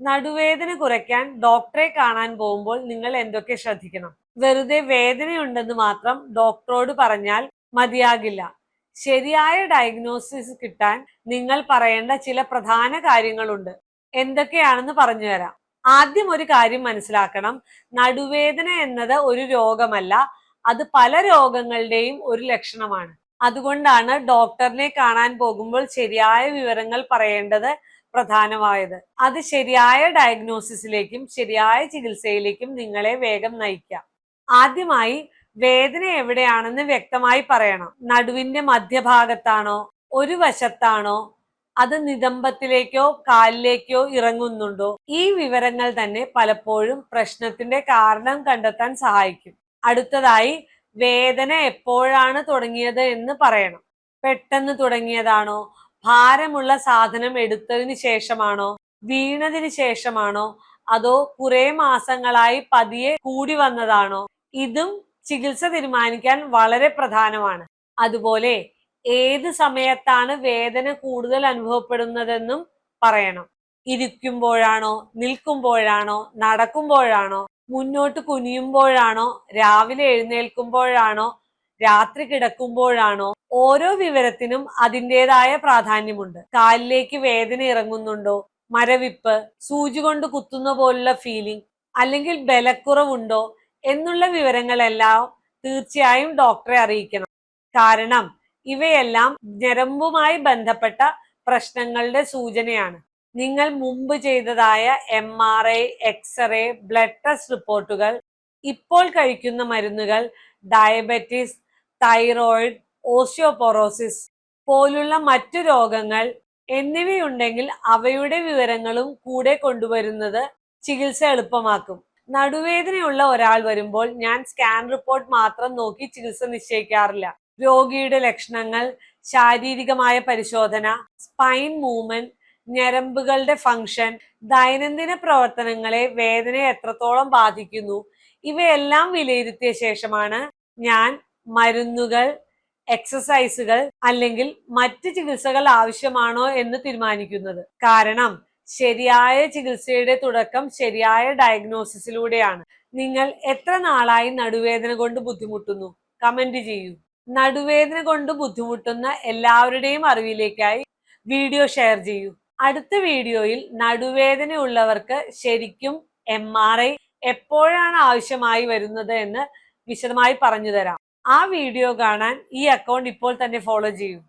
നടുവേദന കുറയ്ക്കാൻ ഡോക്ടറെ കാണാൻ പോകുമ്പോൾ നിങ്ങൾ എന്തൊക്കെ ശ്രദ്ധിക്കണം? വെറുതെ വേദനയുണ്ടെന്ന് മാത്രം ഡോക്ടറോട് പറഞ്ഞാൽ മതിയാകില്ല. ശരിയായ ഡയഗ്നോസിസ് കിട്ടാൻ നിങ്ങൾ പറയേണ്ട ചില പ്രധാന കാര്യങ്ങളുണ്ട്. എന്തൊക്കെയാണെന്ന് പറഞ്ഞുതരാം. ആദ്യം ഒരു കാര്യം മനസ്സിലാക്കണം, നടുവേദന എന്നത് ഒരു രോഗമല്ല, അത് പല രോഗങ്ങളുടെയും ഒരു ലക്ഷണമാണ്. അതുകൊണ്ടാണ് ഡോക്ടറിനെ കാണാൻ പോകുമ്പോൾ ശരിയായ വിവരങ്ങൾ പറയേണ്ടത് പ്രധാനമായത്. അത് ശരിയായ ഡയഗ്നോസിസിലേക്കും ശരിയായ ചികിത്സയിലേക്കും നിങ്ങളെ വേഗം നയിക്കാം. ആദ്യമായി വേദന എവിടെയാണെന്ന് വ്യക്തമായി പറയണം. നടുവിന്റെ മധ്യഭാഗത്താണോ, ഒരു വശത്താണോ, അത് നിതംബത്തിലേക്കോ കാലിലേക്കോ ഇറങ്ങുന്നുണ്ടോ? ഈ വിവരങ്ങൾ തന്നെ പലപ്പോഴും പ്രശ്നത്തിന്റെ കാരണം കണ്ടെത്താൻ സഹായിക്കും. അടുത്തതായി വേദന എപ്പോഴാണ് തുടങ്ങിയത് എന്ന് പറയണം. പെട്ടെന്ന് തുടങ്ങിയതാണോ, ഭാരമുള്ള സാധനം എടുത്തതിന് ശേഷമാണോ, വീണതിന് ശേഷമാണോ, അതോ കുറെ മാസങ്ങളായി പതിയെ കൂടി വന്നതാണോ? ഇതും ചികിത്സ തീരുമാനിക്കാൻ വളരെ പ്രധാനമാണ്. അതുപോലെ ഏത് സമയത്താണ് വേദന കൂടുതൽ അനുഭവപ്പെടുന്നതെന്നും പറയണം. ഇരിക്കുമ്പോഴാണോ, നിൽക്കുമ്പോഴാണോ, നടക്കുമ്പോഴാണോ, മുന്നോട്ട് കുനിയുമ്പോഴാണോ, രാവിലെ എഴുന്നേൽക്കുമ്പോഴാണോ, രാത്രി കിടക്കുമ്പോഴാണോ? ഓരോ വിവരത്തിനും അതിൻ്റെതായ പ്രാധാന്യമുണ്ട്. കാലിലേക്ക് വേദന ഇറങ്ങുന്നുണ്ടോ, മരവിപ്പ്, സൂചി കൊണ്ട് കുത്തുന്ന പോലുള്ള ഫീലിംഗ്, അല്ലെങ്കിൽ ബലക്കുറവുണ്ടോ എന്നുള്ള വിവരങ്ങളെല്ലാം തീർച്ചയായും ഡോക്ടറെ അറിയിക്കണം. കാരണം ഇവയെല്ലാം ഞരമ്പുമായി ബന്ധപ്പെട്ട പ്രശ്നങ്ങളുടെ സൂചനയാണ്. നിങ്ങൾ മുമ്പ് ചെയ്തതായ MRI, എക്സ്റേ, ബ്ലഡ് ടെസ്റ്റ് റിപ്പോർട്ടുകൾ, ഇപ്പോൾ കഴിക്കുന്ന മരുന്നുകൾ, ഡയബറ്റിസ്, തൈറോയിഡ്, ഓസ്റ്റിയോപൊറോസിസ് പോലുള്ള മറ്റു രോഗങ്ങൾ എന്നിവയുണ്ടെങ്കിൽ അവയുടെ വിവരങ്ങളും കൂടെ കൊണ്ടുവരുന്നത് ചികിത്സ എളുപ്പമാക്കും. നടുവേദനയുള്ള ഒരാൾ വരുമ്പോൾ ഞാൻ സ്കാൻ റിപ്പോർട്ട് മാത്രം നോക്കി ചികിത്സ നിശ്ചയിക്കാറില്ല. രോഗിയുടെ ലക്ഷണങ്ങൾ, ശാരീരികമായ പരിശോധന, സ്പൈൻ മൂവ്മെന്റ്, ഞരമ്പുകളുടെ ഫങ്ഷൻ, ദൈനംദിന പ്രവർത്തനങ്ങളെ വേദനയെ എത്രത്തോളം ബാധിക്കുന്നു, ഇവയെല്ലാം വിലയിരുത്തിയ ശേഷമാണ് ഞാൻ മരുന്നുകൾ, എക്സസൈസുകൾ അല്ലെങ്കിൽ മറ്റ് ചികിത്സകൾ ആവശ്യമാണോ എന്ന് തീരുമാനിക്കുന്നത്. കാരണം ശരിയായ ചികിത്സയുടെ തുടക്കം ശരിയായ ഡയഗ്നോസിസിലൂടെയാണ്. നിങ്ങൾ എത്ര നാളായി നടുവേദന കൊണ്ട് ബുദ്ധിമുട്ടുന്നു? കമന്റ് ചെയ്യൂ. നടുവേദന കൊണ്ട് ബുദ്ധിമുട്ടുന്ന എല്ലാവരുടെയും അറിവിലേക്കായി വീഡിയോ ഷെയർ ചെയ്യൂ. അടുത്ത വീഡിയോയിൽ നടുവേദനയുള്ളവർക്ക് ശരിക്കും MRI എപ്പോഴാണ് ആവശ്യമായി വരുന്നത് എന്ന് വിശദമായി പറഞ്ഞു തരാം. ആ വീഡിയോ കാണാൻ ഈ അക്കൗണ്ട് ഇപ്പോൾ തന്നെ ഫോളോ ചെയ്യൂ.